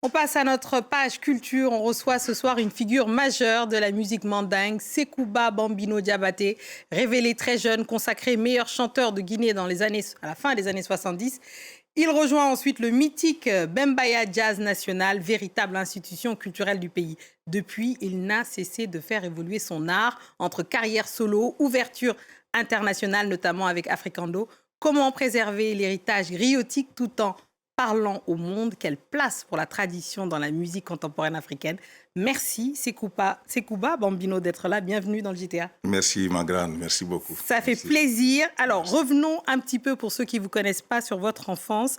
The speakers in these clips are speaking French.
On passe à notre page culture. On reçoit ce soir une figure majeure de la musique mandingue, Sekouba Bambino Diabaté, révélé très jeune, consacré meilleur chanteur de Guinée à la fin des années 70. Il rejoint ensuite le mythique Bembaya Jazz National, véritable institution culturelle du pays. Depuis, il n'a cessé de faire évoluer son art entre carrière solo, ouverture internationale, notamment avec Africando. Comment préserver l'héritage griotique tout en parlant au monde? Quelle place pour la tradition dans la musique contemporaine africaine? Merci Sekouba Bambino d'être là. Bienvenue dans le JTA. Merci ma grande, merci beaucoup. Ça fait plaisir. Alors revenons un petit peu pour ceux qui ne vous connaissent pas sur votre enfance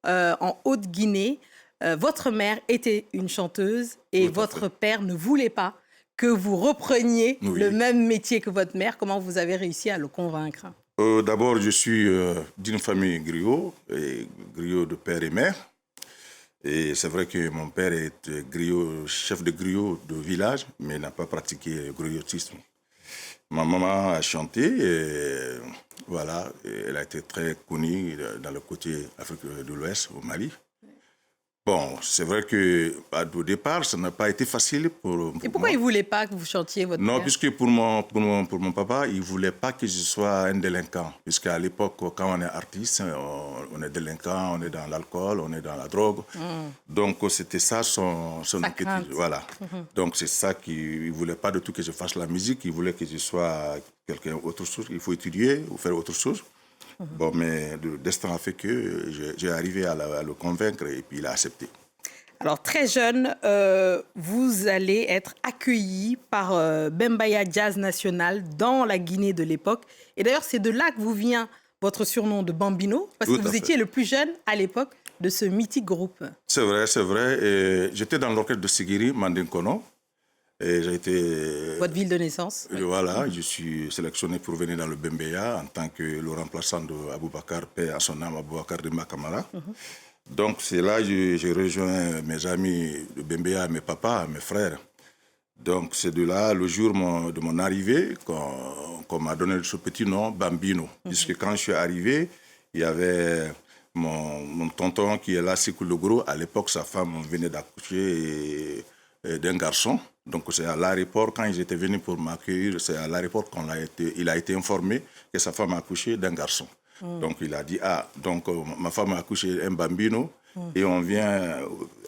en Haute-Guinée. Votre mère était une chanteuse et votre père ne voulait pas que vous repreniez le même métier que votre mère. Comment vous avez réussi à le convaincre? D'abord, je suis d'une famille griot de père et mère. Et c'est vrai que mon père est griot, chef de griot de village, mais n'a pas pratiqué le griotisme. Ma maman a chanté et voilà, elle a été très connue dans le côté Afrique de l'Ouest, au Mali. Bon, c'est vrai qu'au départ, ça n'a pas été facile pour Et pourquoi il ne voulait pas que vous chantiez votre Non, père? puisque pour mon papa, il ne voulait pas que je sois un délinquant. Puisqu'à l'époque, quand on est artiste, on est délinquant, on est dans l'alcool, on est dans la drogue. Donc, c'était ça son inquiétude. Voilà. Donc, c'est ça qu'il ne voulait pas du tout que je fasse la musique. Il voulait que je sois quelqu'un autre chose. Il faut étudier ou faire autre chose. Bon, mais le destin a fait que j'ai arrivé à le convaincre et puis il a accepté. Alors, très jeune, vous allez être accueilli par Bembaya Jazz National dans la Guinée de l'époque. Et d'ailleurs, c'est de là que vous vient votre surnom de Bambino, parce que vous étiez le plus jeune à l'époque de ce mythique groupe. C'est vrai, c'est vrai. J'étais dans l'orchestre de Sigiri, Mandinkono. Et j'ai été... Votre ville de naissance? Voilà, je suis sélectionné pour venir dans le Bembaya en tant que le remplaçant de Aboubacar, paix à son âme, Aboubacar de Makamara. Donc c'est là que j'ai rejoint mes amis de Bembaya, mes papas, mes frères. Donc c'est de là, le jour de mon arrivée, qu'on m'a donné ce petit nom, Bambino. Puisque quand je suis arrivé, il y avait mon tonton qui est là, Sekou Logro. À l'époque, sa femme venait d'accoucher d'un garçon. Donc c'est à l'aéroport, quand ils étaient venus pour m'accueillir, c'est à l'aéroport qu'il a été informé que sa femme a accouché d'un garçon. Donc il a dit, donc ma femme a accouché un bambino et on vient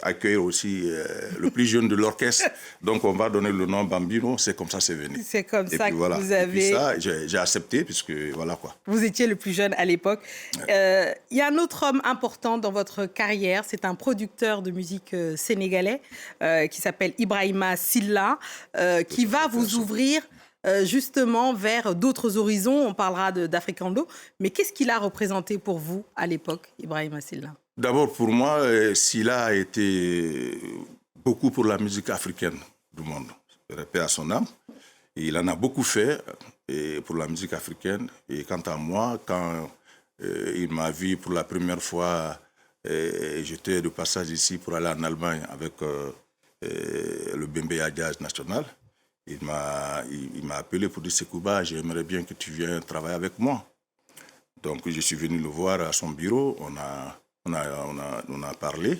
accueillir aussi le plus jeune de l'orchestre. Donc on va donner le nom Bambino, c'est comme ça c'est venu. C'est comme et ça puis, que voilà. vous avez... Et puis ça, j'ai accepté, puisque voilà quoi. Vous étiez le plus jeune à l'époque. Il y a un autre homme important dans votre carrière, c'est un producteur de musique sénégalais qui s'appelle Ibrahima Silla, qui va vous ouvrir justement vers d'autres horizons. On parlera d'Africando. Mais qu'est-ce qu'il a représenté pour vous à l'époque, Ibrahima Silla? D'abord, pour moi, Silla a été beaucoup pour la musique africaine du monde. Paix à son âme. Et il en a beaucoup fait pour la musique africaine. Et quant à moi, quand il m'a vu pour la première fois, j'étais de passage ici pour aller en Allemagne avec le Bembaya Jazz National. Il m'a appelé pour dire, Sekouba, j'aimerais bien que tu viennes travailler avec moi. Donc je suis venu le voir à son bureau, on a parlé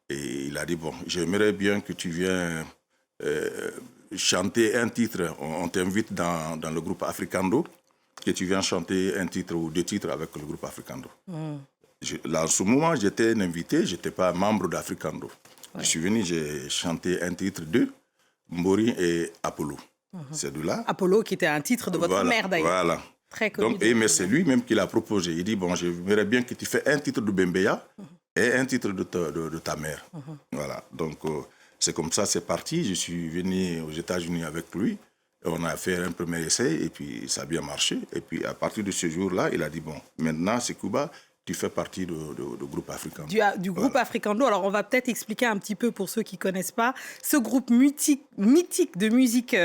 et il a dit, bon, j'aimerais bien que tu viennes chanter un titre. On t'invite dans le groupe Africando, que tu viens chanter un titre ou deux titres avec le groupe Africando. Là, en ce moment, j'étais un invité, je n'étais pas membre d'Africando. Je suis venu, j'ai chanté un titre d'eux, Mbori et Apollo. C'est de là. Apollo, qui était un titre de votre mère d'ailleurs. Voilà. Très connu. Donc, mais c'est lui-même qui l'a proposé. Il dit, bon, j'aimerais bien que tu fasses un titre de Bembaya et un titre de ta mère. Voilà. Donc, c'est comme ça, c'est parti. Je suis venu aux États-Unis avec lui. Et on a fait un premier essai et puis ça a bien marché. Et puis, à partir de ce jour-là, il a dit, bon, maintenant, Sekouba, tu fais partie du groupe Africando. Du groupe Africando. Alors, on va peut-être expliquer un petit peu pour ceux qui ne connaissent pas. Ce groupe mythique de musique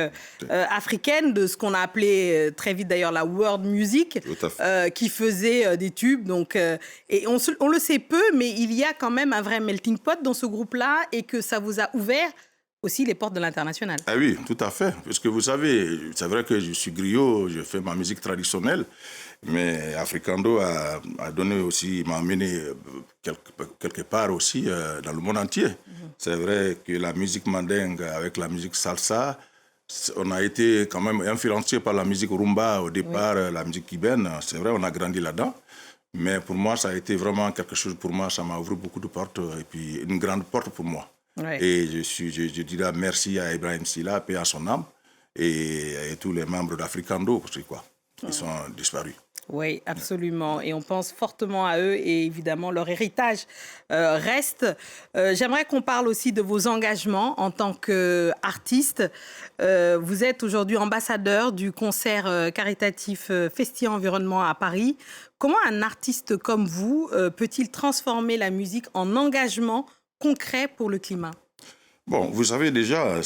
africaine, de ce qu'on a appelé très vite d'ailleurs la world music, qui faisait des tubes. Donc, et on le sait peu, mais il y a quand même un vrai melting pot dans ce groupe-là et que ça vous a ouvert aussi les portes de l'international. Ah oui, tout à fait. Parce que vous savez, c'est vrai que je suis griot, je fais ma musique traditionnelle. Mais Africando m'a amené quelque part aussi dans le monde entier. C'est vrai que la musique mandingue avec la musique salsa, on a été quand même influencé par la musique rumba au départ, la musique cubaine. C'est vrai, on a grandi là-dedans. Mais pour moi, ça a été vraiment quelque chose, pour moi, ça m'a ouvert beaucoup de portes et puis une grande porte pour moi. Ouais. Et je dirais merci à Ibrahim Silla, paix à son âme, et tous les membres d'Africando, quoi, qui sont disparus. Oui, absolument. Et on pense fortement à eux et évidemment, leur héritage reste. J'aimerais qu'on parle aussi de vos engagements en tant qu'artiste. Vous êtes aujourd'hui ambassadeur du concert caritatif Festi Environnement à Paris. Comment un artiste comme vous peut-il transformer la musique en engagement concret pour le climat? Bon, vous savez déjà,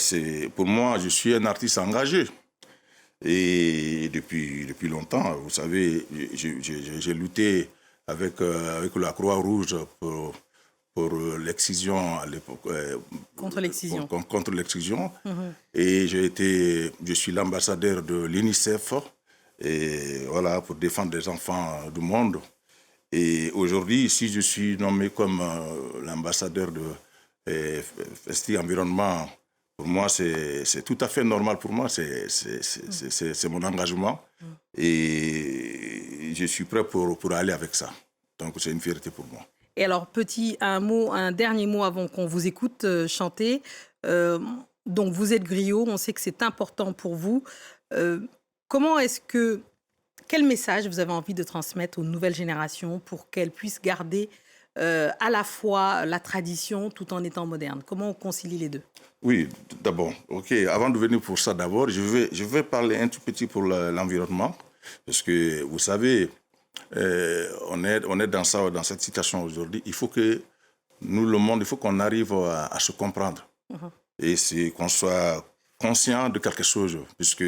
pour moi, je suis un artiste engagé. Et depuis longtemps, vous savez, j'ai lutté avec la Croix-Rouge pour l'excision à l'époque. Contre l'excision. Contre l'excision. Et je suis l'ambassadeur de l'UNICEF, et voilà, pour défendre les enfants du monde. Et aujourd'hui, ici, je suis nommé comme l'ambassadeur de Festi Environnement. Pour moi, c'est tout à fait normal pour moi, c'est mon engagement et je suis prêt pour aller avec ça. Donc, c'est une fierté pour moi. Et alors, un dernier mot avant qu'on vous écoute chanter. Donc, vous êtes griot, on sait que c'est important pour vous. Quel message vous avez envie de transmettre aux nouvelles générations pour qu'elles puissent garder à la fois la tradition tout en étant moderne? Comment on concilie les deux? Oui, d'abord, ok. Avant de venir pour ça, d'abord, je vais parler un tout petit pour l'environnement, parce que vous savez, on est dans cette situation aujourd'hui. Il faut que nous, le monde, il faut qu'on arrive à se comprendre et c'est qu'on soit conscient de quelque chose, puisque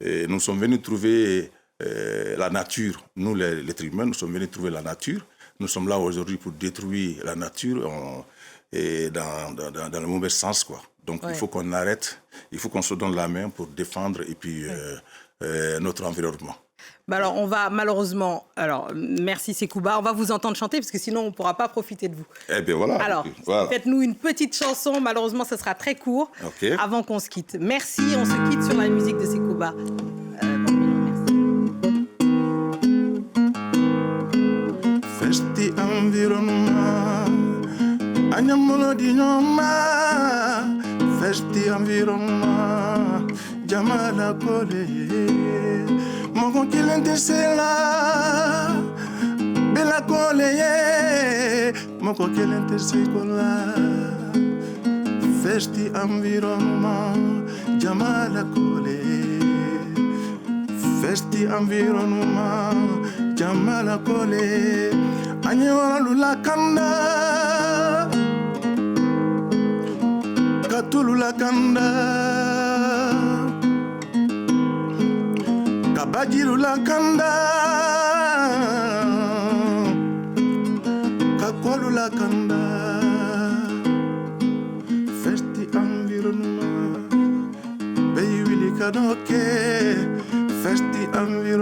nous sommes venus trouver la nature. Nous, les êtres humains, nous sommes venus trouver la nature. Nous sommes là aujourd'hui pour détruire la nature et dans le mauvais sens, quoi. Donc, il faut qu'on arrête, il faut qu'on se donne la main pour défendre et puis notre environnement. Bah alors, on va malheureusement... Alors, merci Sekouba, on va vous entendre chanter parce que sinon, on ne pourra pas profiter de vous. Eh bien, voilà. Alors, faites-nous une petite chanson. Malheureusement, ce sera très court avant qu'on se quitte. Merci, on se quitte sur la musique de Sekouba. Festi Environnement, Anyamolo di Nyoma, Festi Environnement, Jamala Kole, Moko Kilente Sela, Bela Kole, Moko Kilente Sekola, Festi Environnement, Jamala Kole, Festi Environnement, Jamala Kole, Anyewala Lula Kanda, Katulula Kanda, Kabajirula Kanda, Kakolula Kanda, Festi Environnement, Bayi Willy Kadoke, Festi Environnement.